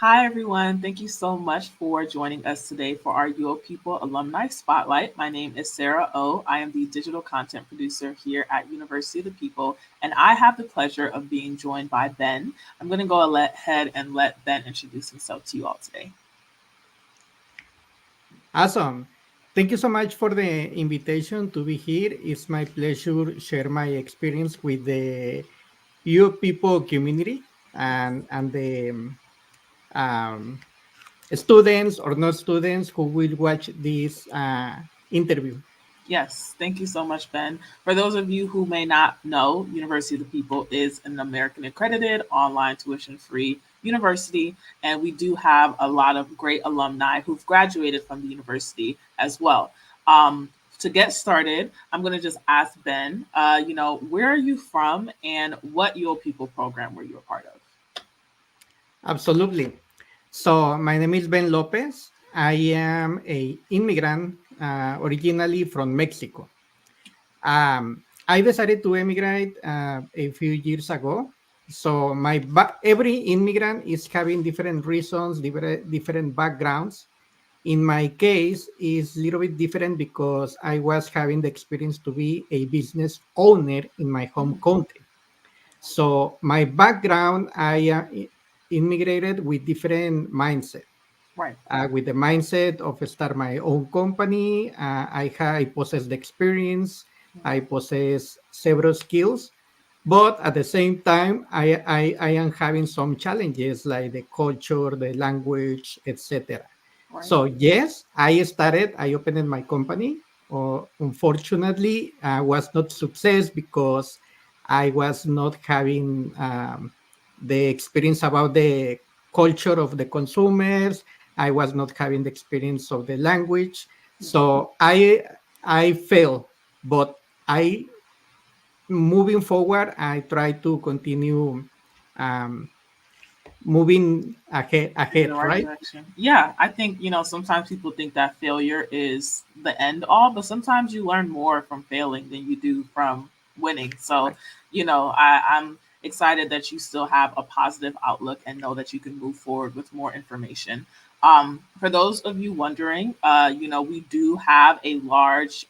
Hi, everyone. Thank you so much for joining us today for our UoPeople Alumni Spotlight. My name is Sarah O. I am the digital content producer here at University of the People, and I have the pleasure of being joined by Ben. I'm going to go ahead and let Ben introduce himself to you all today. Awesome. Thank you so much for the invitation to be here. It's my pleasure to share my experience with the you people community and the um, students or not students who will watch this interview. Yes, thank you so much, Ben. For those of you who may not know, University of the People is an American accredited online tuition free university, and we do have a lot of great alumni who've graduated from the university as well. To get started, I'm going to just ask Ben, where are you from and what Your People program were you a part of? Absolutely. So my name is Ben Lopez. I am a immigrant originally from Mexico. I decided to emigrate a few years ago. So every immigrant is having different reasons, different backgrounds. In my case, is a little bit different because I was having the experience to be a business owner in my home country. So my background, I immigrated with different mindset. Right. With the mindset of start my own company. I possess the experience, I possess several skills, but at the same time, I am having some challenges like the culture, the language, etc. Right. So yes, I opened my company. Unfortunately, was not success because I was not having the experience about the culture of the consumers. I was not having the experience of the language, so I failed. But I moving forward, I try to continue um, moving In the ahead, right right? direction. Yeah, I think, sometimes people think that failure is the end all, but sometimes you learn more from failing than you do from winning. So, Right. I'm excited that you still have a positive outlook and know that you can move forward with more information. For those of you wondering, we do have a large,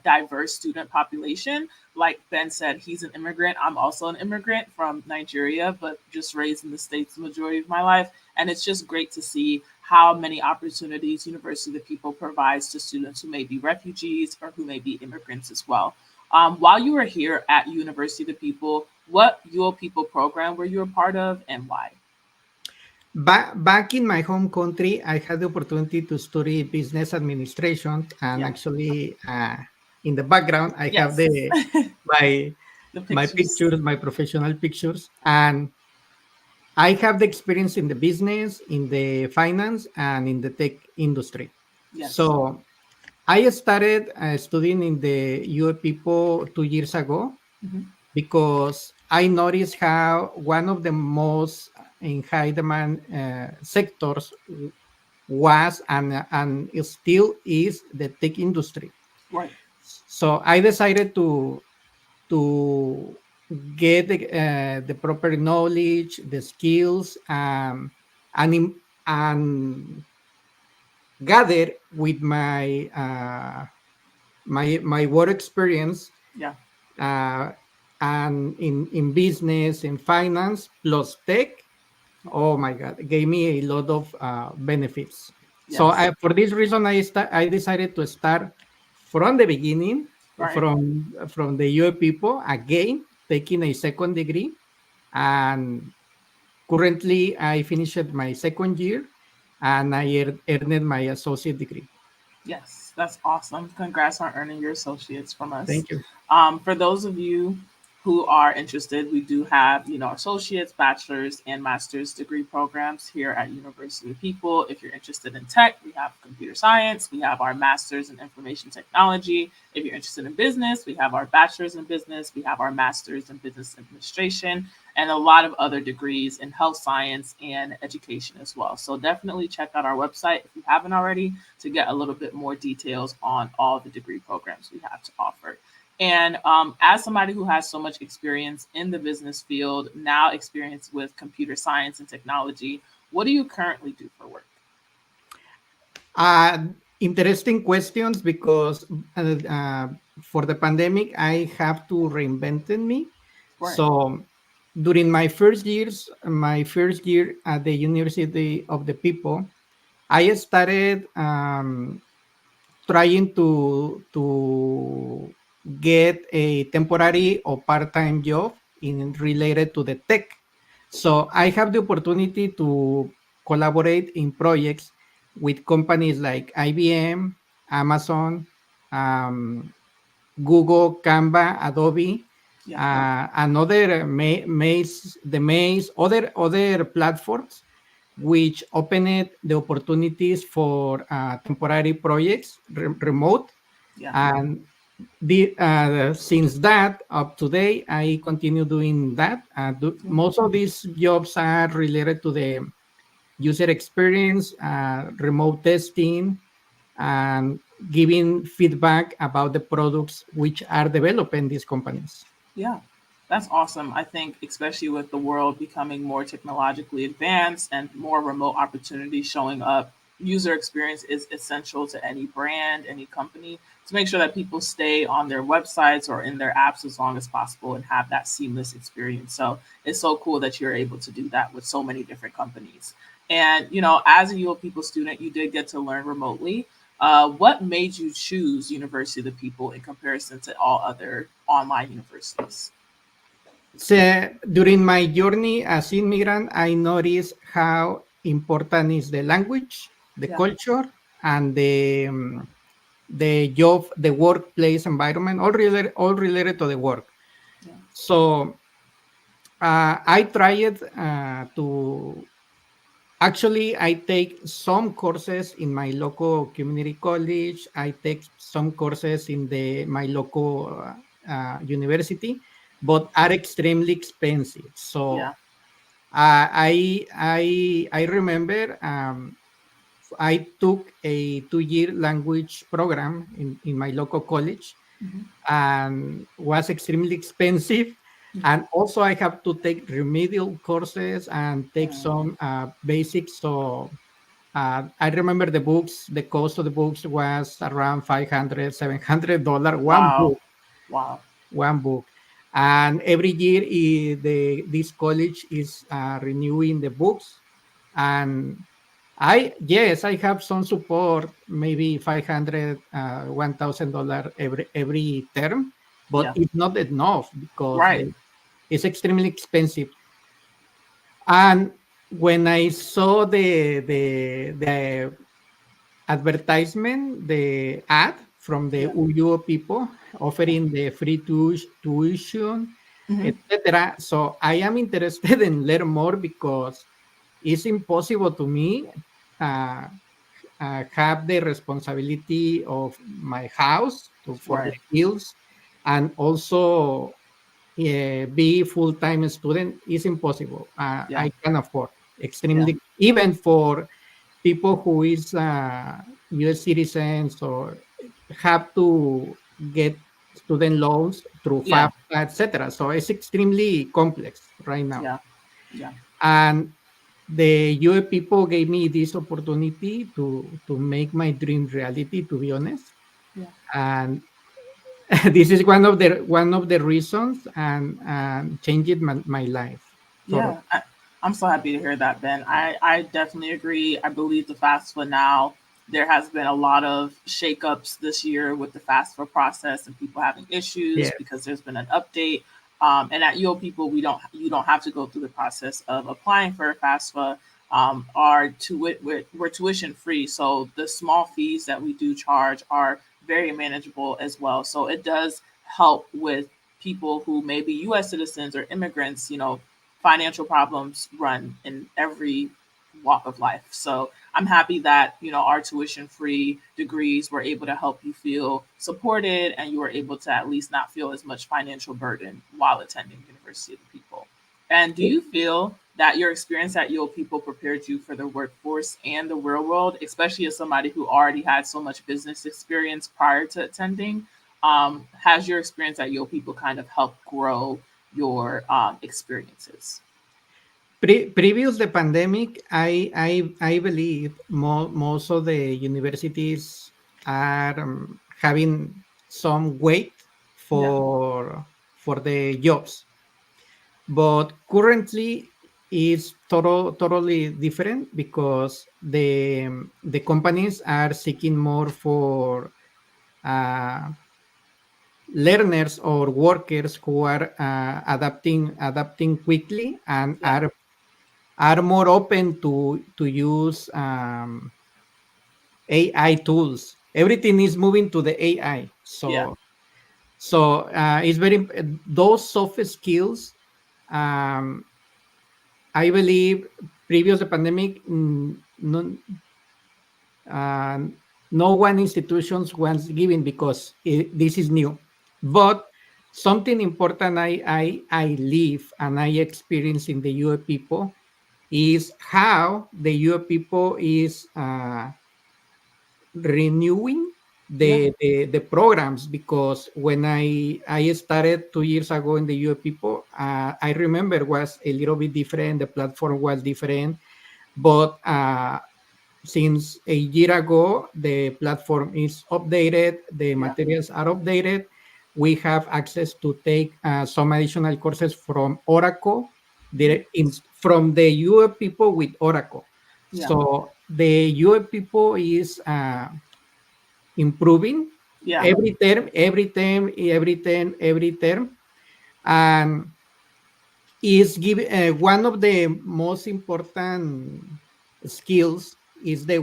diverse student population. Like Ben said, he's an immigrant. I'm also an immigrant from Nigeria, but just raised in the States the majority of my life. And it's just great to see how many opportunities University of the People provides to students who may be refugees or who may be immigrants as well. While you were here at University of the People, what Your People program were you a part of and why? Back in my home country, I had the opportunity to study business administration, and Yeah. actually, in the background, I have Yes. my The my pictures. pictures, my professional pictures, and I have the experience in the business, in the finance, and in the tech industry. Yes. So I started studying in the UA People 2 years ago Hmm. because I noticed how one of the most in high demand sectors was and it still is the tech industry. Right. So I decided to get the proper knowledge, the skills, and and gather with my work experience Yeah. uh, and in business and finance plus tech. Oh my god, it gave me a lot of benefits. So Yes. for this reason, I decided to start from the beginning, Right. from the UA people again, taking a second degree, and currently I finished my second year, and I earned my associate degree. Yes, that's awesome. Congrats on earning your associates from us. Thank you. For those of you who are interested, we do have, associates, bachelor's, and master's degree programs here at University of People. If you're interested in tech, we have computer science. We have our master's in information technology. If you're interested in business, we have our bachelor's in business. We have our master's in business administration and a lot of other degrees in health science and education as well. So definitely check out our website if you haven't already to get a little bit more details on all the degree programs we have to offer. And as somebody who has so much experience in the business field, now experience with computer science and technology, What do you currently do for work? Uh, Interesting questions because for the pandemic, I have to reinvent me. Right. So during my first year at the University of the People, I started trying to get a temporary or part-time job in related to the tech. So I have the opportunity to collaborate in projects with companies like IBM, Amazon, um, Google, Canva, Adobe, Yeah. and other other platforms, which opened the opportunities for temporary projects, remote, Yeah. and since that up to today, I continue doing that. Yeah. Most of these jobs are related to the user experience, remote testing, and giving feedback about the products which are developed in these companies. Yeah, that's awesome. I think, especially with the world becoming more technologically advanced and more remote opportunities showing up, user experience is essential to any brand, any company to make sure that people stay on their websites or in their apps as long as possible and have that seamless experience. So it's so cool that you're able to do that with so many different companies. And, as a UO People student, you did get to learn remotely. What made you choose University of the People in comparison to all other online universities? So during my journey as immigrant, I noticed how important is the language, the Yeah, culture, and the job, the workplace environment, all related to the work. yeah, So I tried to actually I take some courses in my local community college. I take some courses in the my local university, but are extremely expensive. So yeah. I remember I took a 2 year language program in my local college Hmm. and was extremely expensive. Yeah. And also, I have to take remedial courses and take Mm. some basics. So I remember the books. The cost of the books was around $500, $700 one Wow. book, Wow. one book. And every year, this college is renewing the books, and I have some support, maybe 500, $1,000 every term, but Yeah. it's not enough because Right. it's extremely expensive. And when I saw the advertisement, the ad from the Yeah. UO people Yeah. offering the free tuition, Hmm. etc. So I am interested in learn more because it's impossible to me uh, have the responsibility of my house for the Right. bills and also be full-time student is impossible. Yeah. I can afford Yeah. extremely even for people who is U.S. citizens or have to get student loans through Yeah. FAFSA, etc. So it's extremely complex right now. Yeah. Yeah. And the UA people gave me this opportunity to make my dream reality. To be honest, Yeah. and this is one of the reasons and changed my life. Yeah, Totally. I'm so happy to hear that, Ben. I definitely agree. I believe the FAFSA now, there has been a lot of shakeups this year with the FAFSA process and people having issues Yeah. because there's been an update. And at UO People, you don't have to go through the process of applying for a FAFSA. We're tuition free, so the small fees that we do charge are very manageable as well. So it does help with people who may be U.S. citizens or immigrants. Financial problems run in every walk of life. So I'm happy that, our tuition free degrees were able to help you feel supported and you were able to at least not feel as much financial burden while attending University of the People. And do you feel that your experience at UO People prepared you for the workforce and the real world, especially as somebody who already had so much business experience prior to attending? Has your experience at UO People kind of helped grow your experiences? Previous the pandemic, I believe most of the universities are having some weight Yeah, for the jobs, but currently is totally different because the companies are seeking more for uh, learners or workers who are adapting quickly and yeah, are more open to use AI tools. Everything is moving to the AI, yeah, so it's very those soft skills. Um, I believe previous the pandemic, uh, no one institutions was given because this is new. But something important I live and I experience in the UA people is how the UA people is renewing yeah, the programs, because when I started 2 years ago in the UA people, I remember was a little bit different. The platform was different, but since a year ago, the platform is updated, the yeah, materials are updated. We have access to take some additional courses from Oracle, mhm, from the UA people with Oracle. yeah, So the UA people is improving yeah, every term, and is give one of the most important skills is the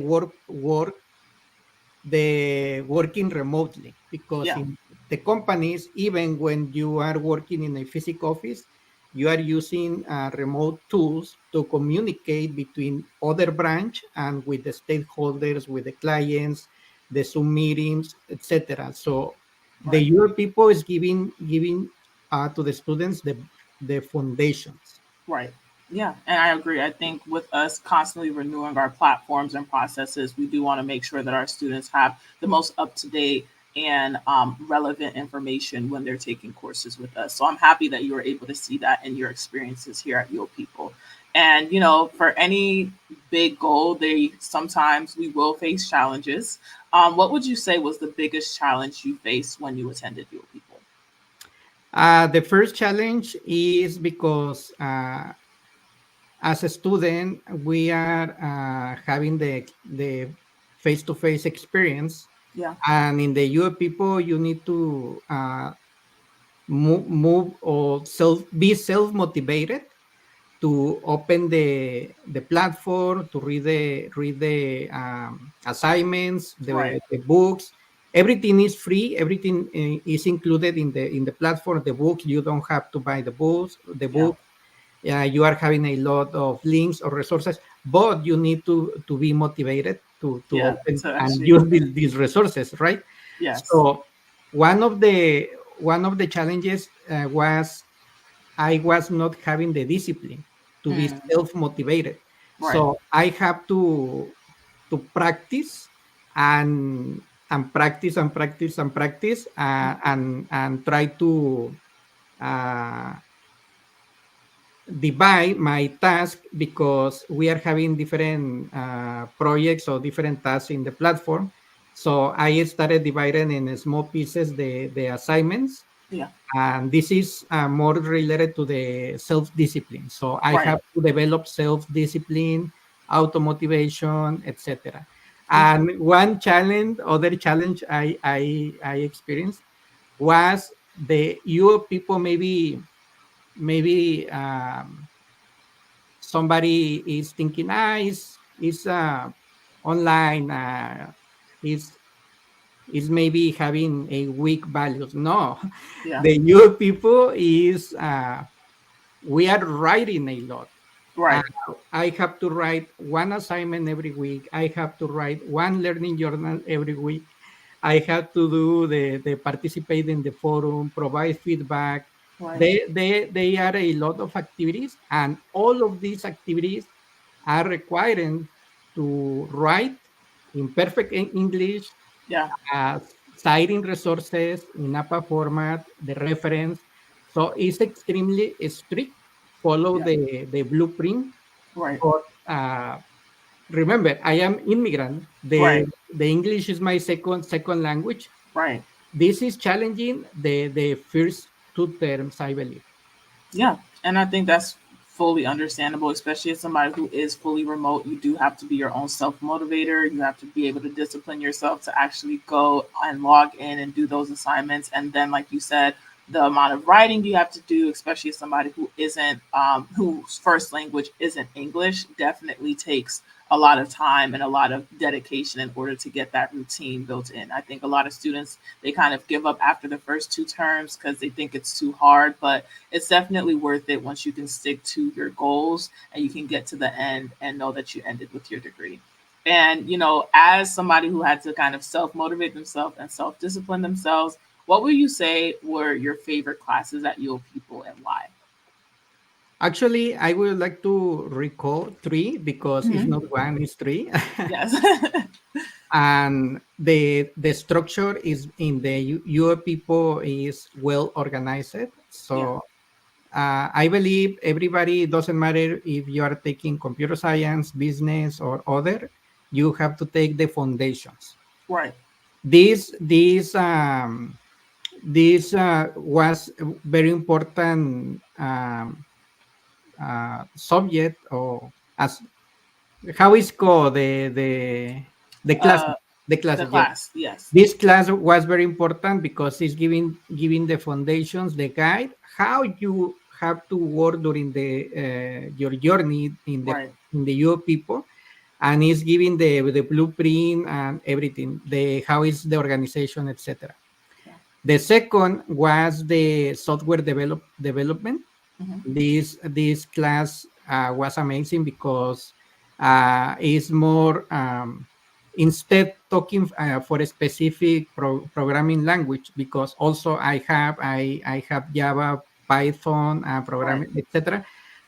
working remotely, because yeah, in the companies, even when you are working in a physical office, you are using remote tools to communicate between other branch and with the stakeholders, with the clients, the Zoom meetings, etc. So the right. your people is giving to the students the foundations. Right. Yeah, and I agree. I think with us constantly renewing our platforms and processes, we do want to make sure that our students have the most up to date and relevant information when they're taking courses with us. So I'm happy that you were able to see that in your experiences here at Yo People. And for any big goal, they sometimes we will face challenges. What would you say was the biggest challenge you faced when you attended Yo People? The first challenge is because as a student, we are having the face-to-face experience, Yeah, and in the UA people, you need to move or be self motivated to open the platform, to read the assignments, right. the books. Everything is free. Everything is included in the platform. The books, you don't have to buy the Yeah, book. You are having a lot of links or resources, but you need to be motivated to yeah. open So and actually, use these resources, right? yes. So one of the one of the challenges was I was not having the discipline to be Mm, self motivated. right. So I have to practice and practice and practice and practice and try to uh, divide my task, because we are having different projects or different tasks in the platform. So I started dividing in small pieces the assignments, Yeah. and this is more related to the self discipline. So I Right. have to develop self discipline, auto motivation, etc. Okay. And other challenge I experienced was the you people maybe somebody is thinking, is online, is maybe having a weak values. No, Yeah. the new people is we are writing a lot. Uh, Right. I have to write one assignment every week. I have to write one learning journal every week. I have to do the participate in the forum, provide feedback. Right. They are a lot of activities, and all of these activities are requiring to write in perfect English, Yeah. citing resources in APA format, the reference. So it's extremely strict. follow Yeah. the blueprint. Right. But remember, I am immigrant. Right. The English is my second language. Right. This is challenging the first two terms, I believe. Yeah, and I think that's fully understandable, especially as somebody who is fully remote. You do have to be your own self motivator. You have to be able to discipline yourself to actually go and log in and do those assignments. And then, like you said, the amount of writing you have to do, especially as somebody who isn't, whose first language isn't English, definitely takes a lot of time and a lot of dedication in order to get that routine built in. I think a lot of students, they kind of give up after the first two terms because they think it's too hard, but it's definitely worth it once you can stick to your goals and you can get to the end and know that you ended with your degree. And, as somebody who had to kind of self motivate themselves and self discipline themselves, what would you say were your favorite classes at UoPeople and why? Actually, I would like to recall three because it's Hmm. not one, it's three. Yes. And the structure is in the your people is well organized. Yeah. So I believe everybody, doesn't matter if you are taking computer science, business, or other, you have to take the foundations. Right. This was very important subject, or as how is called the class, Uh, the the classes. Yes, class. Yes. this class was very important because it's giving the foundations, the guide, how you have to work during the your journey Right. in the EU people, and it's giving the blueprint and everything, the how is the organization, etc. Yeah. The second was the software development. Hmm. This class was amazing because it's more instead talking for a specific programming language, because also I have Java, Python, Right. programming, etc.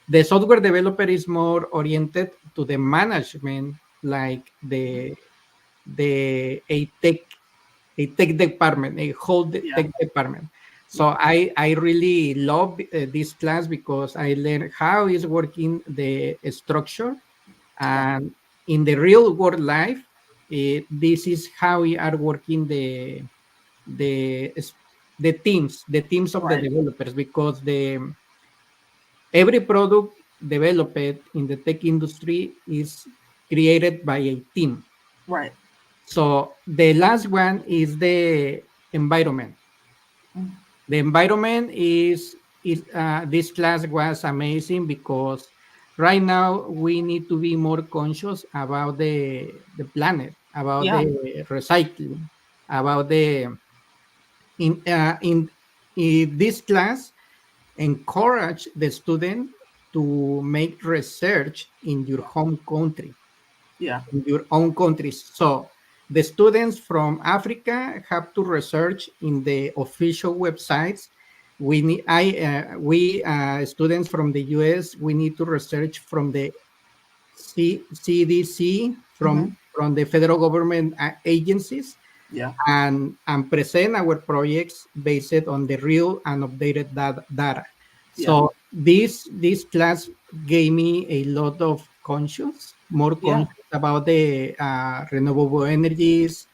The software developer is more oriented to the management, like the a tech department, a whole Yeah. tech department. Yeah. So I really love this class because I learned how is working the structure, Yeah. and in the real world life, this is how we are working the the teams of the Right. developers, because the every product developed in the tech industry is created by a team. Right. So the last one is the environment. Mm. The environment is this class was amazing because right now we need to be more conscious about the planet, about Yeah. the recycling, about the in this class encourage the student to make research in your home country, Yeah. in your own countries. So the students from Africa have to research in the official websites. We students from the US, we need to research from the CDC, Hmm. from the federal government agencies, Yeah. and present our projects based on the real and updated data. Yeah. So this class gave me a lot of more Yeah. conscious about the renewable energies,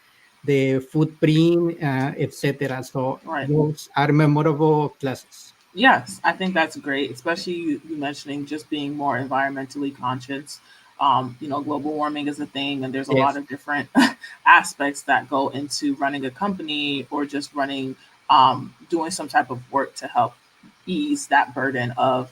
the footprint, etc. So Right. those are memorable classes. Yes, I think that's great, especially you mentioning just being more environmentally conscious. Global warming is a thing, and there's a lot Yes. of different aspects that go into running a company or just running, doing some type of work to help ease that burden of,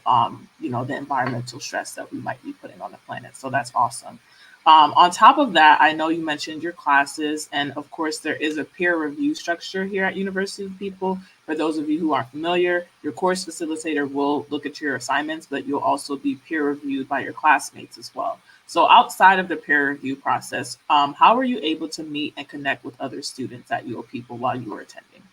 the environmental stress that we might be putting on the planet. So that's awesome. On top of that, I know you mentioned your classes, and of course, there is a peer review structure here at University of People. For those of you who aren't familiar, your course facilitator will look at your assignments, but you'll also be peer reviewed by your classmates as well. So, outside of the peer review process, how were you able to meet and connect with other students at UoPeople while you were attending?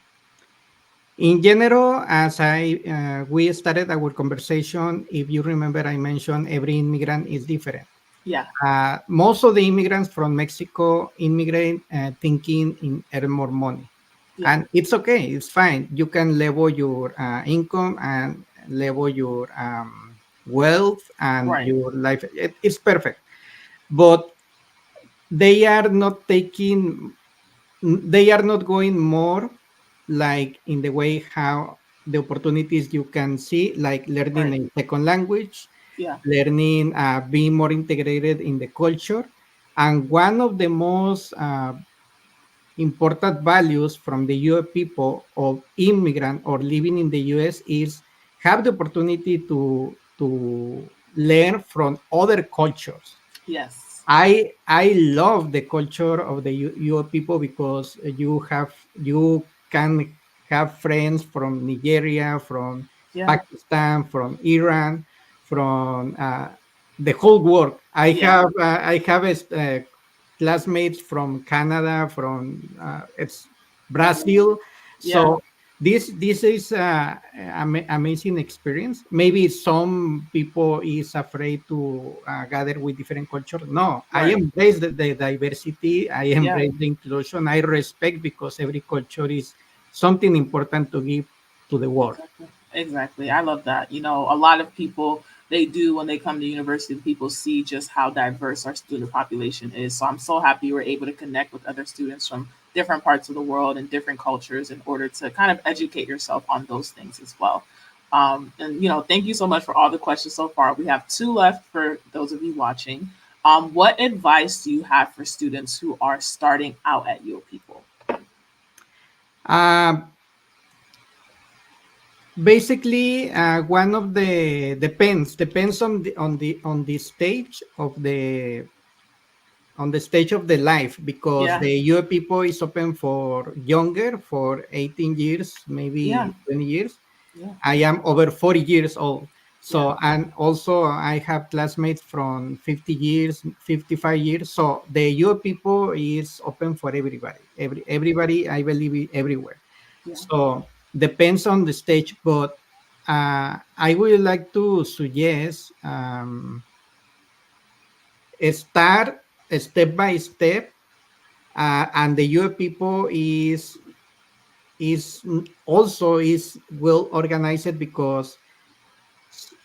In general, as I we started our conversation, if you remember, I mentioned every immigrant is different. Yeah, Most of the immigrants from Mexico immigrate thinking in earn more money, yeah, and it's okay. It's fine. You can level your income and level your wealth and Right. your life. It's perfect, but they are not taking, they are not going more like in the way how the opportunities you can see, like learning Right. a second language, Yeah. learning, being more integrated in the culture. And one of the most important values from the US people of immigrant or living in the US is have the opportunity to learn from other cultures. Yes. I love the culture of the your people because you can have friends from Nigeria, from Yeah. Pakistan, from Iran, from the whole world. Yeah. I have classmates from Canada, from it's Brazil. Yeah. So this is amazing experience. Maybe some people is afraid to gather with different culture. No, I Right. embrace the diversity. I Yeah. embrace the inclusion. I respect because every culture is something important to give to the world. Exactly. Exactly. I love that. You know, a lot of people they do when they come to university, people see just how diverse our student population is. So I'm so happy you were able to connect with other students from different parts of the world and different cultures in order to kind of educate yourself on those things as well. And you know, thank you so much for all the questions so far. We have two left for those of you watching. What advice do you have for students who are starting out at UoPeople? Uh, Basically, one of the depends on the stage of the life, because Yeah. the UA people is open for younger, for 18 years, Yeah. maybe 20 years. Yeah. I am over 40 years old. Yeah. So, and also I have classmates from 50 years, 55 years. So the UA people is open for everybody. Everybody, I believe, everywhere. Yeah. So depends on the stage, but I would like to suggest, start step by step, and the UA people is also is well organized, because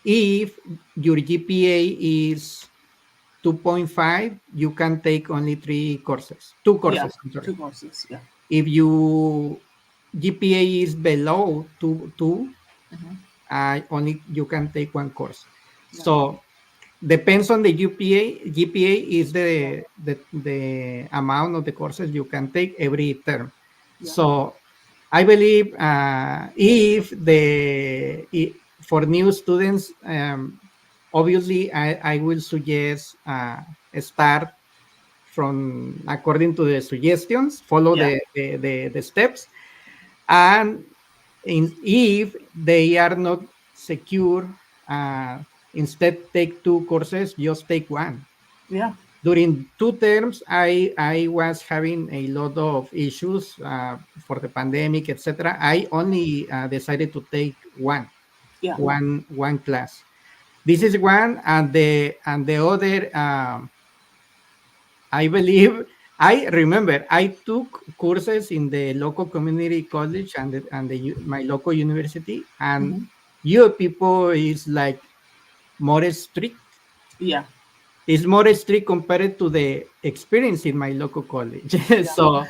if your GPA is 2.5, you can take only two Yeah. courses. I'm sorry. Two courses. Yeah. If you GPA is below two, Hmm. only you can take one course. Yeah. So depends on the GPA. GPA is Yeah. the amount of the courses you can take every term. Yeah. So I believe, if for new students, obviously I will suggest, start from according to the suggestions, follow Yeah. the steps, and if they are not secure, instead take two courses, just take one. Yeah. During two terms, I was having a lot of issues, for the pandemic, etc. I only decided to take Yeah. one class. This is one, and the other, I believe, I remember I took courses in the local community college my local university, and Hmm. your people is like more strict. Yeah. Is more strict compared to the experience in my local college. Yeah. So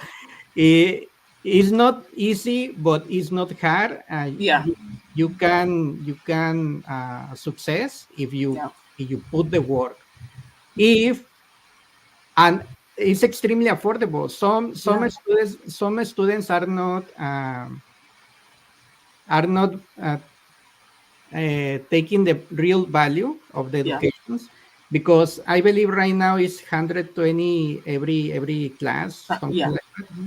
it's not easy, but it's not hard. Yeah. You can success Yeah. if you put the work. If And it's extremely affordable. Yeah. Some students are not taking the real value of the Yeah. educations, because I believe right now is 120 every class, something Yeah. like that. Hmm.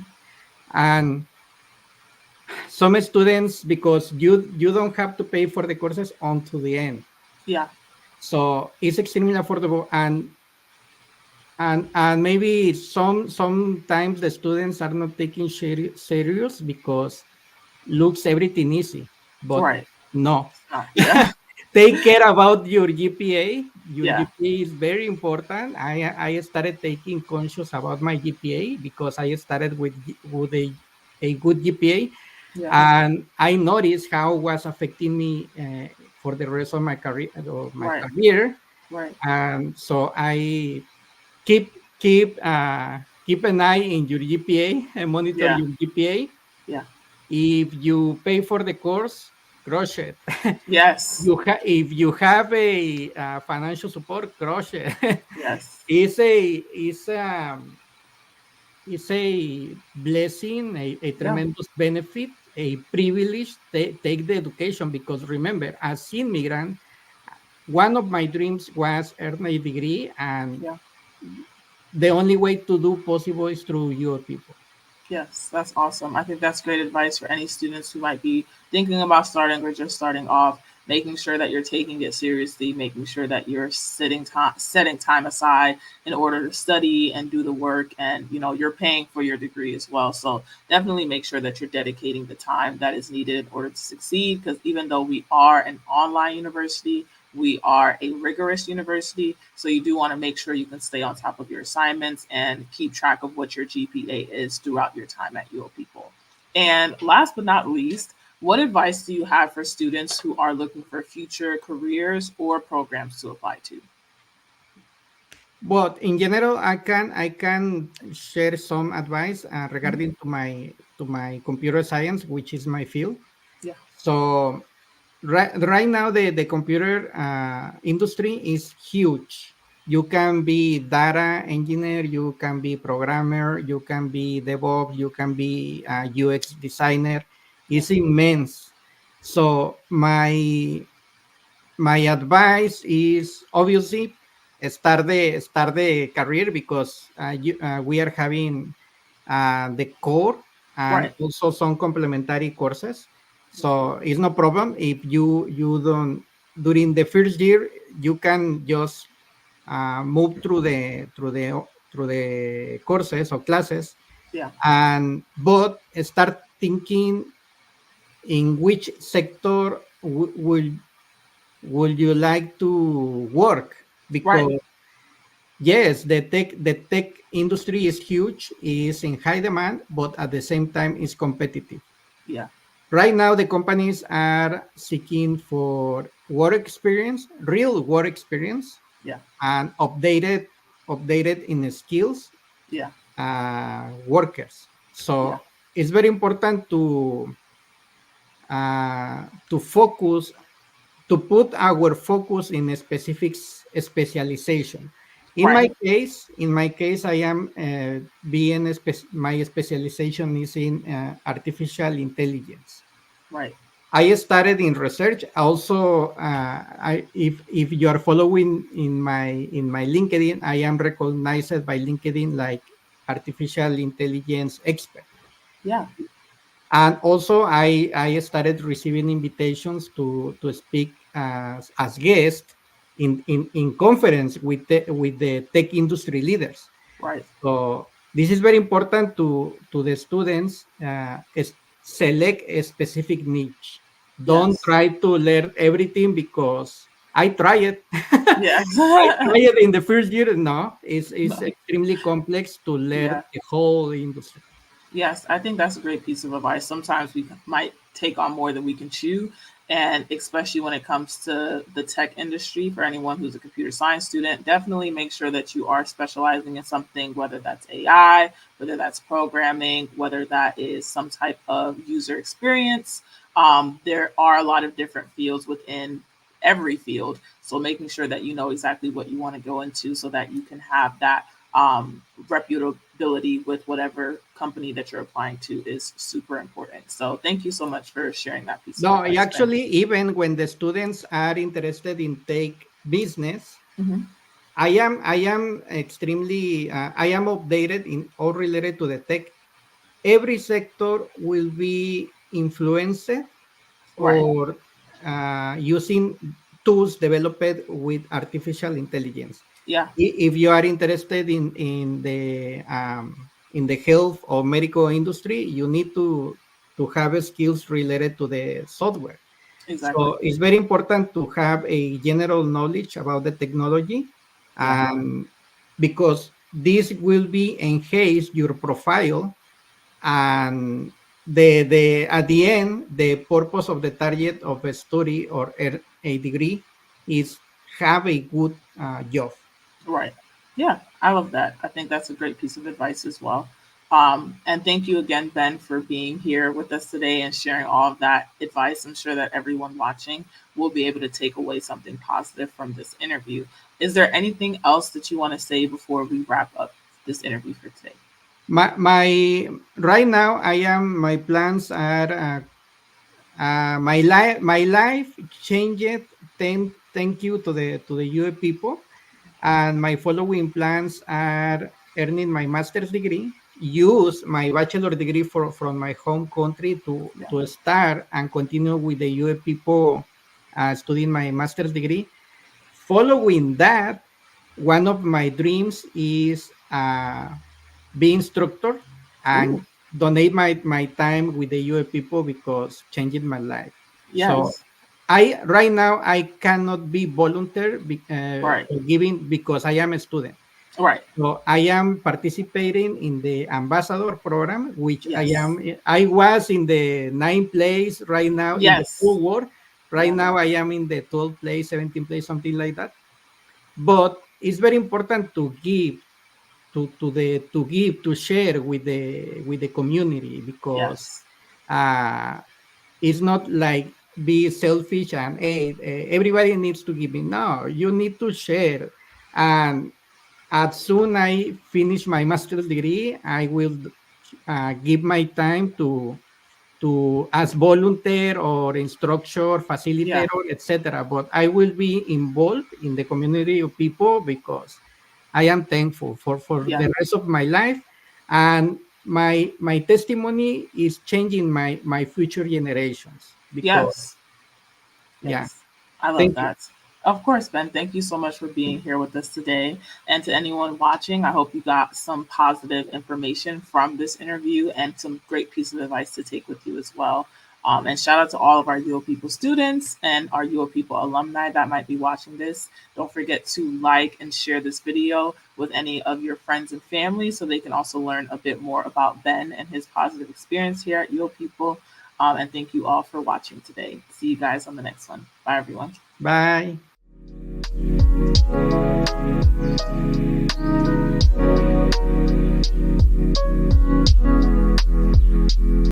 And some students, because you don't have to pay for the courses until the end, Yeah. so it's extremely affordable. And maybe sometimes the students are not taking serious, because looks everything easy, but Right. no. Yeah. Take care about your GPA. Your Yeah. GPA is very important. I started taking conscious about my GPA, because I started with a good GPA, Yeah. and I noticed how it was affecting me, for the rest of my career. Right. Right. And so I keep an eye in your GPA and monitor Yeah. your GPA. Yeah. If you pay for the course, crush it. Yes. If you have a financial support, crush it. Yes. it's a it's it's a blessing, a Yeah. tremendous benefit, a privilege. Take the education, because remember, as immigrant, one of my dreams was earn a degree, and Yeah. the only way to do possible is through your people. Yes, that's awesome. I think that's great advice for any students who might be thinking about starting or just starting off. Making sure that you're taking it seriously, making sure that you're setting time aside in order to study and do the work, and you're paying for your degree as well. So definitely make sure that you're dedicating the time that is needed in order to succeed. Because even though we are an online university, we are a rigorous university, so you do want to make sure you can stay on top of your assignments and keep track of what your GPA is throughout your time at UoPeople. And last but not least, what advice do you have for students who are looking for future careers or programs to apply to? But in general, I can share some advice Mhm. regarding to my computer science, which is my field. Yeah, So right now, the computer industry is huge. You can be data engineer, you can be programmer, you can be DevOps, you can be a UX designer. yeah, It's immense. So my advice is obviously start the career, because we are having the core and right. also some complementary courses. Yeah, So it's no problem if you don't, during the first year, you can just move through the courses or classes, yeah, and but start thinking in which sector would you like to work, right. because yes, the tech industry is huge, is in high demand, but at the same time is competitive. Yeah, Right now, the companies are seeking for work experience, real work experience, yeah, and updated in skills yeah, workers. yeah. So it's very important to focus, to put our focus in a specific specialization. Right, In my case, I am my specialization is in artificial intelligence. right. I started in research. Also, if you are following in my LinkedIn, I am recognized by LinkedIn like artificial intelligence expert. Yeah, And also, I started receiving invitations to speak as guest in conference with the tech industry leaders. right. So this is very important to the students. Select a specific niche. Don't Yes, try to learn everything, because I try it. yes. I tried it in the first year. No, it's extremely complex to learn Yeah. the whole industry. Yes, I think that's a great piece of advice. Sometimes we might take on more than we can chew, and especially when it comes to the tech industry, for anyone who's a computer science student, definitely make sure that you are specializing in something, whether that's AI, whether that's programming, whether that is some type of user experience. There are a lot of different fields within every field, so making sure that you know exactly what you want to go into so that you can have that reputability with whatever company that you're applying to is super important. So thank you so much for sharing that piece of No, advice, Ben. actually, even when the students are interested in take business, Hmm. I am extremely I am updated in all related to the tech. Every sector will be influenced Right. or using tools developed with artificial intelligence. Yeah. If you are interested in the health or medical industry, you need to have skills related to the software. Exactly. So it's very important to have a general knowledge about the technology, Yeah. and because this will be enhance your profile, and the at the end, the purpose of the target of a study or a degree is have a good job. Right. Yeah, I love that. I think that's a great piece of advice as well. And thank you again, Ben, for being here with us today and sharing all of that advice. I'm sure that everyone watching will be able to take away something positive from this interview. Is there anything else that you want to say before we wrap up this interview for today? My right now I am my plans are my life changed. Thank you to the UA people, and my following plans are earning my master's degree, use my bachelor degree from my home country Yeah. to start and continue with the UA people studying my master's degree. Following that, one of my dreams is be instructor Ooh, and donate my time with the UA people because changing my life. So yes. I right now I cannot be volunteer Right. for giving because I am a student. Right. So I am participating in the ambassador program, which Yes. I was in the ninth place right now in the Yes. whole world. Right Yeah. now I am in the 12th place, 17th place, something like that. But it's very important to give to give to share with the community because Yes. uh, it's not like be selfish and hey, everybody needs to give me. No, you need to share. And as soon I finish my master's degree, I will give my time to as volunteer or instructor, Yeah. facilitator, etc. But I will be involved in the community of people because I am thankful for Yeah. the rest of my life, and my testimony is changing my future generations because Yes. yeah, Yes, I love thank you. that. Of course, Ben, thank you so much for being here with us today. And to anyone watching, I hope you got some positive information from this interview and some great piece of advice to take with you as well. And shout out to all of our UoPeople students and our UoPeople alumni that might be watching this. Don't forget to like and share this video with any of your friends and family so they can also learn a bit more about Ben and his positive experience here at UoPeople. And thank you all for watching today. See you guys on the next one. Bye, everyone. Bye.